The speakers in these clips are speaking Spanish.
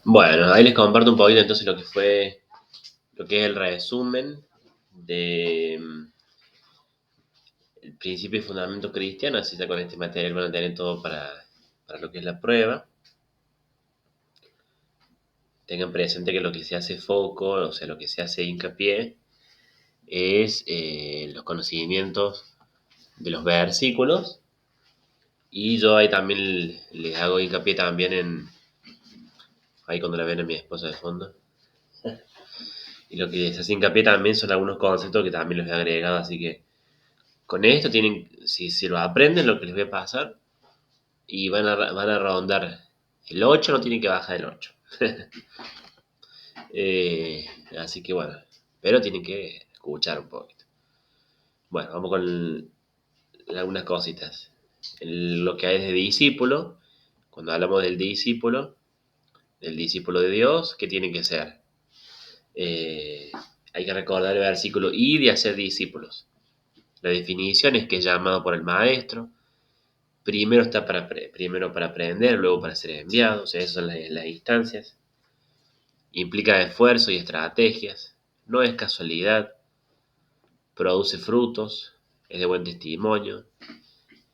Bueno, ahí les comparto un poquito entonces lo que es el resumen de el principio y fundamento cristiano, así ya con este material van a tener todo para lo que es la prueba. Tengan presente que lo que se hace foco, o sea, lo que se hace hincapié, es los conocimientos de los versículos. Y yo ahí también les hago hincapié también ahí cuando la ven a mi esposa de fondo. Y lo que les hace hincapié también son algunos conceptos que también los he agregado, así que con esto tienen, si lo aprenden, lo que les voy a pasar, y van a rondar el 8, no tienen que bajar el 8. Eh, Así que bueno, pero tienen que escuchar un poquito. Bueno, vamos con algunas cositas. Lo que hay de discípulo, cuando hablamos del discípulo de Dios, ¿qué tiene que ser? Eh, Hay que recordar el versículo y de hacer discípulos. La definición es que es llamado por el maestro. Primero para aprender, luego para ser enviado. O sea, esas son las instancias. Implica esfuerzo y estrategias. No es casualidad. Produce frutos. Es de buen testimonio.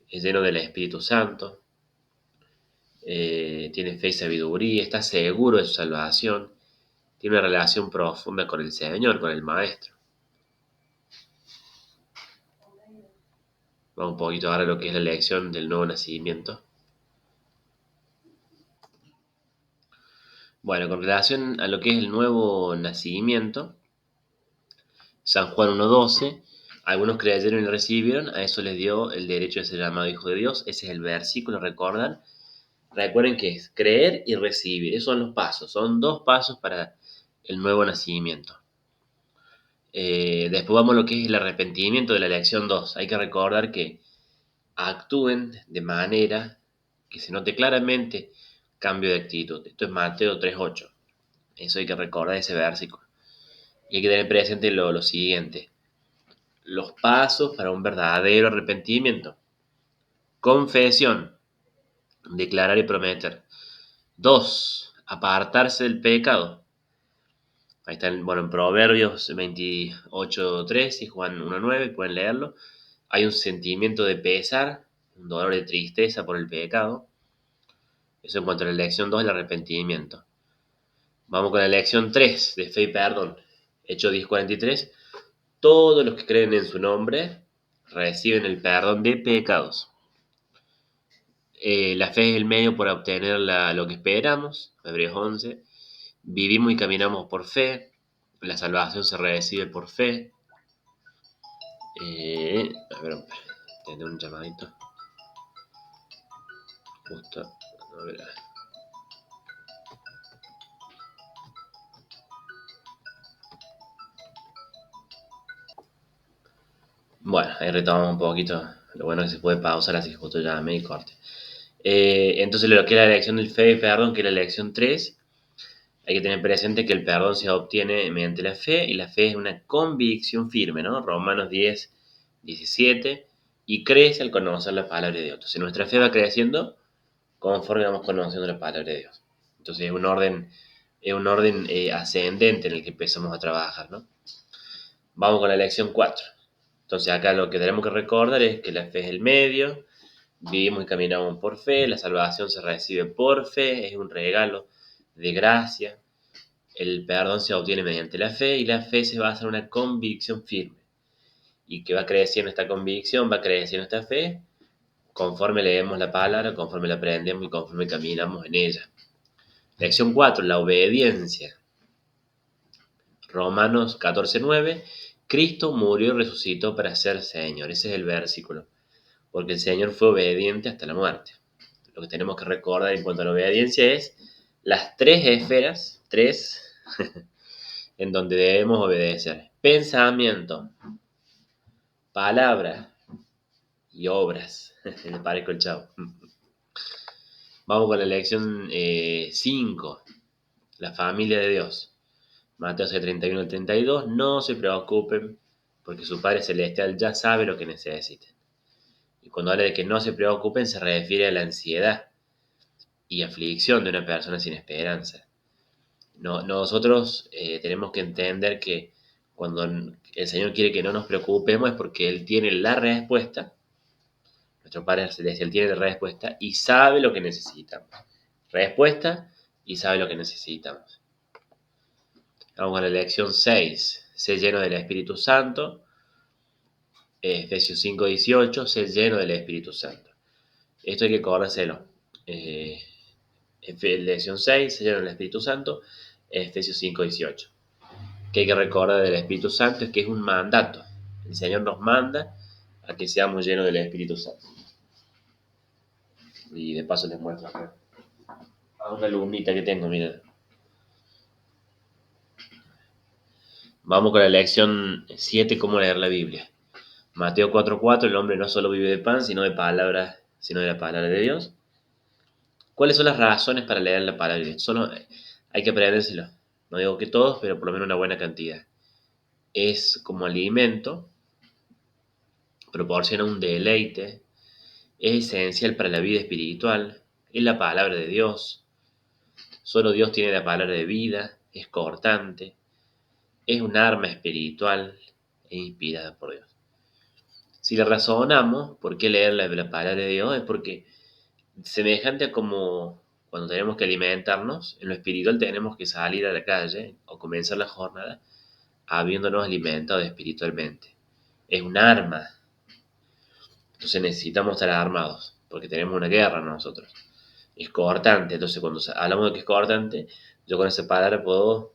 Es lleno del Espíritu Santo. Tiene fe y sabiduría. Está seguro de su salvación. Tiene una relación profunda con el Señor, con el Maestro. Vamos un poquito ahora a lo que es la lección del nuevo nacimiento. Bueno, con relación a lo que es el nuevo nacimiento, San Juan 1.12, algunos creyeron y recibieron, a eso les dio el derecho de ser llamado hijo de Dios. Ese es el versículo, ¿recuerdan? Recuerden que es creer y recibir, esos son los pasos, son dos pasos para el nuevo nacimiento. Después vamos a lo que es el arrepentimiento de la lección 2. Hay que recordar que actúen de manera que se note claramente cambio de actitud. Esto es Mateo 3.8. Eso hay que recordar ese versículo. Y hay que tener presente lo siguiente. Los pasos para un verdadero arrepentimiento. Confesión. Declarar y prometer. 2. Apartarse del pecado. Ahí está, bueno, en Proverbios 28.3 y Juan 1.9, pueden leerlo. Hay un sentimiento de pesar, un dolor de tristeza por el pecado. Eso en cuanto a la lección 2, el arrepentimiento. Vamos con la lección 3, de fe y perdón. Hechos 10.43. Todos los que creen en su nombre reciben el perdón de pecados. La fe es el medio para obtener lo que esperamos. Hebreos 11. Vivimos y caminamos por fe. La salvación se recibe por fe. A ver, tener un llamadito. Justo. A ver. Bueno, ahí retomamos un poquito. Lo bueno es que se puede pausar así justo llamé y corte. Entonces, lo que es la elección del fe y perdón, que es la elección 3, hay que tener presente que el perdón se obtiene mediante la fe, y la fe es una convicción firme, ¿no? Romanos 10.17, y crece al conocer la palabra de Dios. Entonces, nuestra fe va creciendo conforme vamos conociendo la palabra de Dios. Entonces, es un orden ascendente en el que empezamos a trabajar, ¿no? Vamos con la lección 4. Entonces, acá lo que tenemos que recordar es que la fe es el medio. Vivimos y caminamos por fe, la salvación se recibe por fe, es un regalo de gracia. El perdón se obtiene mediante la fe, y la fe se basa en una convicción firme. Y que va creciendo esta convicción, va creciendo esta fe, conforme leemos la palabra, conforme la aprendemos y conforme caminamos en ella. Lección 4, la obediencia. Romanos 14.9, Cristo murió y resucitó para ser Señor. Ese es el versículo. Porque el Señor fue obediente hasta la muerte. Lo que tenemos que recordar en cuanto a la obediencia es las tres esferas, en donde debemos obedecer. Pensamiento, palabra y obras. Le parezco el chavo. Vamos con la lección 5, la familia de Dios. Mateo 6:31 al 32. No se preocupen, porque su Padre Celestial ya sabe lo que necesiten. Y cuando habla de que no se preocupen, se refiere a la ansiedad y aflicción de una persona sin esperanza. No, nosotros tenemos que entender que cuando el Señor quiere que no nos preocupemos es porque Él tiene la respuesta, nuestro Padre Celestial tiene la respuesta y sabe lo que necesitamos. Respuesta y sabe lo que necesitamos. Vamos a la lección 6. Sé lleno del Espíritu Santo. Efesios 5:18. Sé lleno del Espíritu Santo. Esto hay que acordárselo. Lección 6. Sé lleno del Espíritu Santo. Efesios 5:18. Que hay que recordar del Espíritu Santo es que es un mandato. El Señor nos manda a que seamos llenos del Espíritu Santo. Y de paso les muestro acá a una alumnita que tengo, miren. Vamos con la lección 7, cómo leer la Biblia. Mateo 4:4, el hombre no solo vive de pan, sino de palabras, sino de la palabra de Dios. ¿Cuáles son las razones para leer la palabra de Dios? Solo hay que aprendérselo. No digo que todos, pero por lo menos una buena cantidad. Es como alimento, proporciona un deleite, es esencial para la vida espiritual, es la palabra de Dios. Solo Dios tiene la palabra de vida, es cortante, es un arma espiritual e inspirada por Dios. Si le razonamos, ¿por qué leer la palabra de Dios? Es porque semejante a como cuando tenemos que alimentarnos, en lo espiritual tenemos que salir a la calle o comenzar la jornada habiéndonos alimentado espiritualmente. Es un arma, entonces necesitamos estar armados, porque tenemos una guerra nosotros. Es cortante, entonces cuando hablamos de que es cortante, yo con esa palabra puedo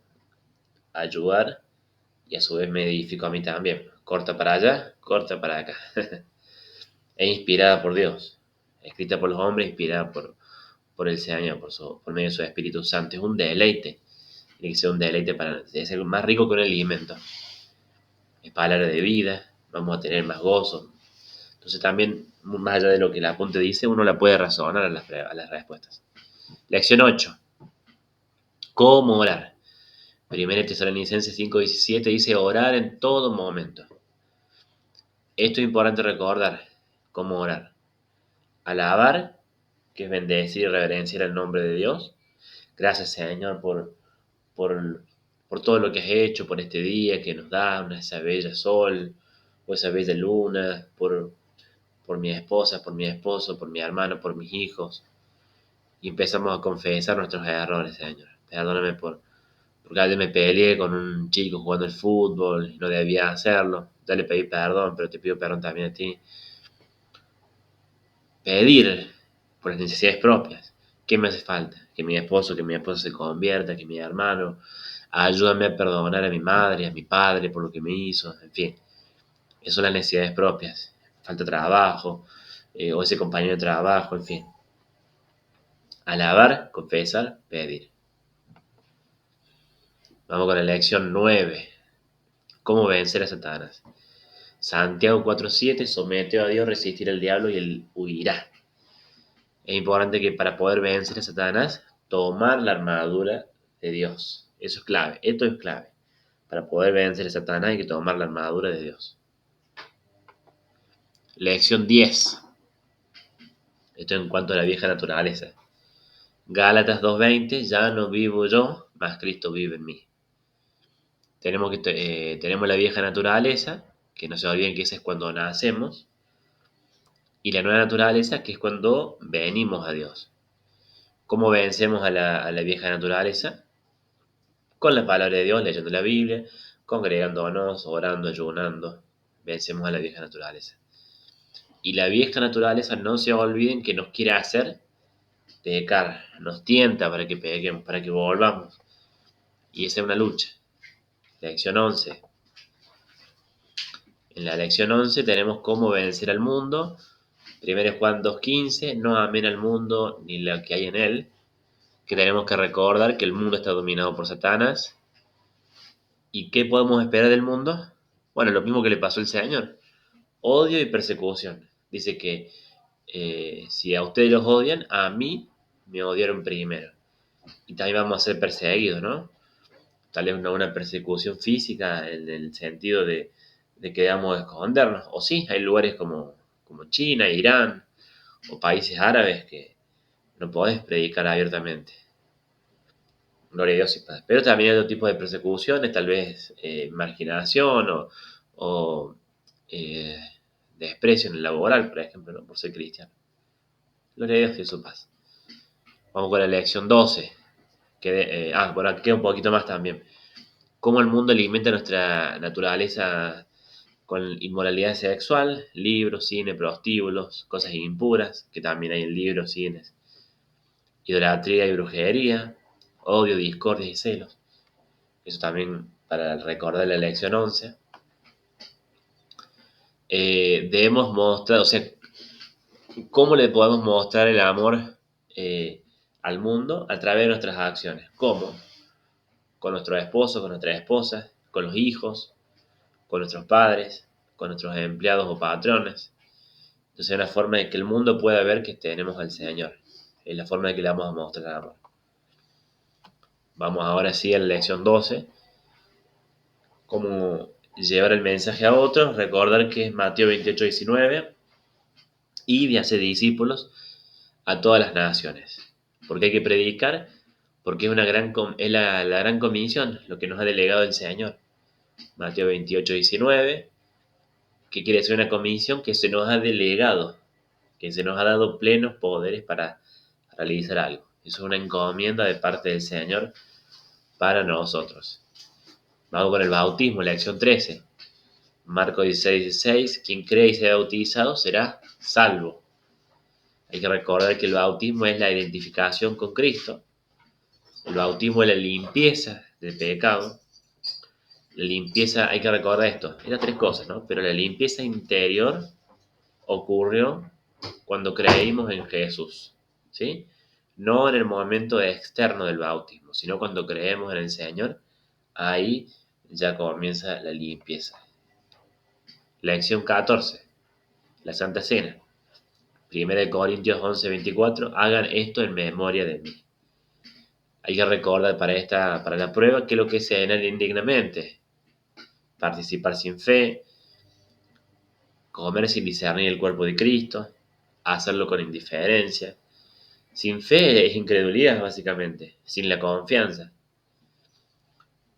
ayudar y a su vez me edifico a mí también. Corta para allá, corta para acá. Es inspirada por Dios, escrita por los hombres, inspirada por el Señor, por medio de su Espíritu Santo. Es un deleite. Tiene que ser un deleite para ser más rico que un alimento. Es palabra de vida, vamos a tener más gozo. Entonces también, más allá de lo que el apunte dice, uno la puede razonar a las respuestas. Lección 8. ¿Cómo orar? 1 Tesalonicenses 5:17 dice orar en todo momento. Esto es importante recordar. ¿Cómo orar? Alabar, que es bendecir y reverenciar el nombre de Dios. Gracias, Señor, por, por todo lo que has hecho, por este día que nos da, esa bella sol o esa bella luna, por mi esposa, por mi esposo, por mi hermano, por mis hijos. Y empezamos a confesar nuestros errores, Señor. Perdóname porque ayer me peleé con un chico jugando al fútbol y no debía hacerlo. Ya le pedí perdón, pero te pido perdón también a ti. Pedir por las necesidades propias. ¿Qué me hace falta? Que mi esposo se convierta, que mi hermano. Ayúdame a perdonar a mi madre, a mi padre por lo que me hizo, en fin. Esas son las necesidades propias. Falta trabajo, o ese compañero de trabajo, en fin. Alabar, confesar, pedir. Vamos con la lección 9. ¿Cómo vencer a Satanás? Santiago 4:7, somete a Dios, resistir al diablo y él huirá. Es importante que para poder vencer a Satanás, tomar la armadura de Dios. Eso es clave, esto es clave. Para poder vencer a Satanás hay que tomar la armadura de Dios. Lección 10. Esto en cuanto a la vieja naturaleza. Gálatas 2:20, ya no vivo yo, mas Cristo vive en mí. Tenemos la vieja naturaleza, que no se olviden que esa es cuando nacemos, y la nueva naturaleza, que es cuando venimos a Dios. ¿Cómo vencemos a la vieja naturaleza? Con la palabra de Dios, leyendo la Biblia, congregándonos, orando, ayunando. Vencemos a la vieja naturaleza. Y la vieja naturaleza, no se olviden que nos quiere hacer pecar, nos tienta para que pequemos, para que volvamos. Y esa es una lucha. Lección 11. En la lección 11 tenemos cómo vencer al mundo. 1 Juan 2:15, no amen al mundo ni lo que hay en él, que tenemos que recordar que el mundo está dominado por Satanás. ¿Y qué podemos esperar del mundo? Bueno, lo mismo que le pasó al Señor, odio y persecución. Dice que si a ustedes los odian, a mí me odiaron primero. Y también vamos a ser perseguidos, ¿no? Tal vez una persecución física en el sentido de que debamos escondernos. O sí, hay lugares como China, Irán o países árabes que no podés predicar abiertamente. Gloria a Dios y paz. Pero también hay otro tipo de persecuciones, tal vez marginación o, eh, desprecio en el laboral, por ejemplo, ¿no? Por ser cristiano. Gloria a Dios y su paz. Vamos con la lección 12. Por aquí queda un poquito más también. Cómo el mundo alimenta nuestra naturaleza con inmoralidad sexual, libros, cine, prostíbulos, cosas impuras, que también hay en libros, cines, idolatría y brujería, odio, discordia y celos. Eso también para recordar la lección 11. Debemos mostrar, o sea, cómo le podemos mostrar el amor al mundo a través de nuestras acciones. ¿Cómo? Con nuestros esposos, con nuestras esposas, con los hijos, con nuestros padres, con nuestros empleados o patrones. Entonces es una forma de que el mundo pueda ver que tenemos al Señor. Es la forma de que le vamos a mostrar amor. Vamos ahora sí a la lección 12. Cómo llevar el mensaje a otros. Recordar que es Mateo 28:19. Y de hacer discípulos a todas las naciones. ¿Por qué hay que predicar? Porque es la gran comisión, lo que nos ha delegado el Señor. Mateo 28:19. Que quiere decir una comisión que se nos ha delegado, que se nos ha dado plenos poderes para realizar algo. Eso es una encomienda de parte del Señor para nosotros. Vamos con el bautismo, lección 13. Marcos 16:16. Quien cree y sea bautizado será salvo. Hay que recordar que el bautismo es la identificación con Cristo. El bautismo es la limpieza del pecado. La limpieza, hay que recordar esto, eran tres cosas, ¿no? Pero la limpieza interior ocurrió cuando creímos en Jesús, ¿sí? No en el momento externo del bautismo, sino cuando creemos en el Señor, ahí ya comienza la limpieza. Lección 14, la Santa Cena. 1 Corintios 11:24, hagan esto en memoria de mí. Hay que recordar para la prueba que lo que es cenar indignamente, participar sin fe, comer sin discernir el cuerpo de Cristo, hacerlo con indiferencia. Sin fe es incredulidad, básicamente, sin la confianza.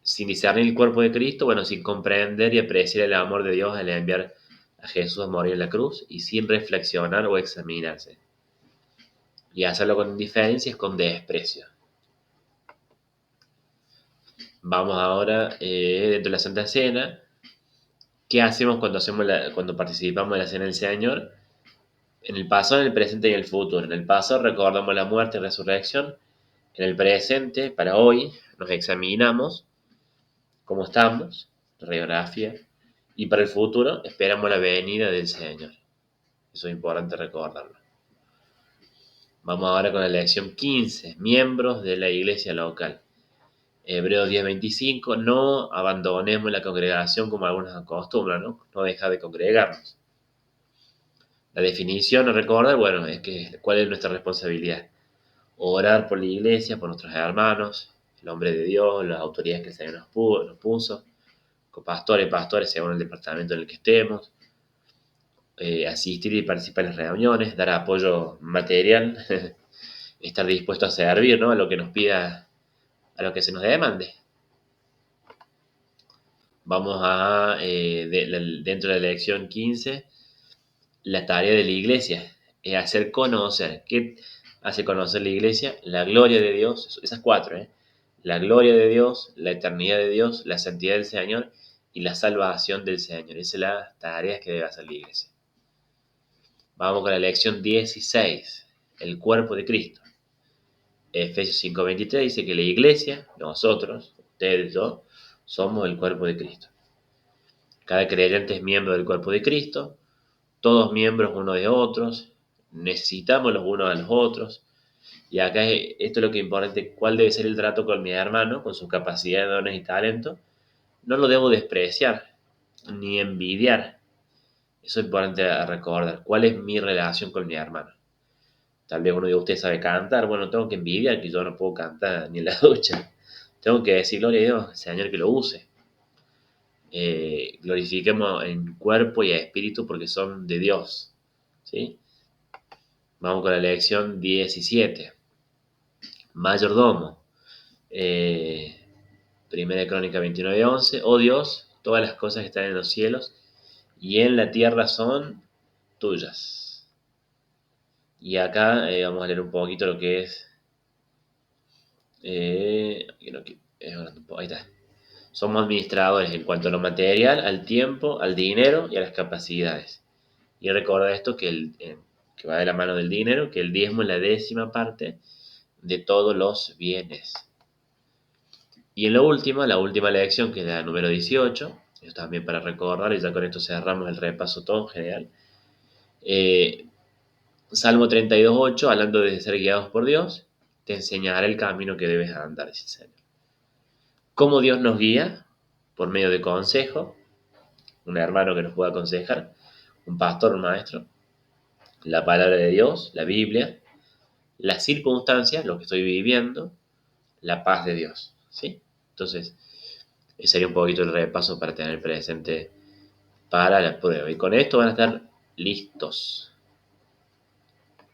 Sin discernir el cuerpo de Cristo, bueno, sin comprender y apreciar el amor de Dios al enviar a Jesús a morir en la cruz y sin reflexionar o examinarse. Y hacerlo con indiferencia es con desprecio. Vamos ahora dentro de la Santa Cena. ¿Qué hacemos cuando participamos de la Cena del Señor? En el pasado, en el presente y en el futuro. En el pasado recordamos la muerte y resurrección. En el presente, para hoy, nos examinamos cómo estamos, radiografía. Y para el futuro, esperamos la venida del Señor. Eso es importante recordarlo. Vamos ahora con la lección 15. Miembros de la iglesia local. Hebreos 10:25. No abandonemos la congregación como algunos acostumbran, ¿no? No dejar de congregarnos. La definición a recordar, bueno, es que cuál es nuestra responsabilidad. Orar por la iglesia, por nuestros hermanos, el hombre de Dios, las autoridades que el Señor nos puso, con pastores según el departamento en el que estemos, asistir y participar en las reuniones, dar apoyo material, estar dispuesto a servir, ¿no? A lo que nos pida, a lo que se nos demande. Vamos a, dentro de la lección 15, la tarea de la iglesia es hacer conocer. ¿Qué hace conocer la iglesia? La gloria de Dios, esas cuatro, ¿eh? La gloria de Dios, la eternidad de Dios, la santidad del Señor y la salvación del Señor. Esas son las tareas que debe hacer la iglesia. Vamos con la lección 16, el cuerpo de Cristo. Efesios 5:23 dice que la iglesia, nosotros, ustedes, yo, somos el cuerpo de Cristo. Cada creyente es miembro del cuerpo de Cristo, todos miembros unos de otros, necesitamos los unos a los otros. Y acá esto es lo que importa, cuál debe ser el trato con mi hermano, con sus capacidades, dones y talentos. No lo debo despreciar, ni envidiar. Eso es importante a recordar. ¿Cuál es mi relación con mi hermano? Tal vez uno de ustedes sabe cantar. Bueno, tengo que envidiar que yo no puedo cantar ni en la ducha. Tengo que decir, gloria a Dios, Señor, que lo use. Glorifiquemos en cuerpo y espíritu porque son de Dios. ¿Sí? Vamos con la lección 17. Mayordomo. Primera de Crónica 29:11. Oh Dios, todas las cosas que están en los cielos y en la tierra son tuyas. Y acá vamos a leer un poquito lo que es. Ahí está. Somos administradores en cuanto a lo material, al tiempo, al dinero y a las capacidades. Y recuerda esto que va de la mano del dinero, que el diezmo es la 10ª parte de todos los bienes. Y en lo último, la última lección, que es la número 18, esto también para recordar, y ya con esto cerramos el repaso todo en general. Salmo 32:8, hablando de ser guiados por Dios, te enseñará el camino que debes andar, dice el Señor. ¿Cómo Dios nos guía? Por medio de consejo, un hermano que nos pueda aconsejar, un pastor, un maestro, la palabra de Dios, la Biblia, las circunstancias, lo que estoy viviendo, la paz de Dios, ¿sí? Entonces, ese sería un poquito el repaso para tener presente para la prueba. Y con esto van a estar listos.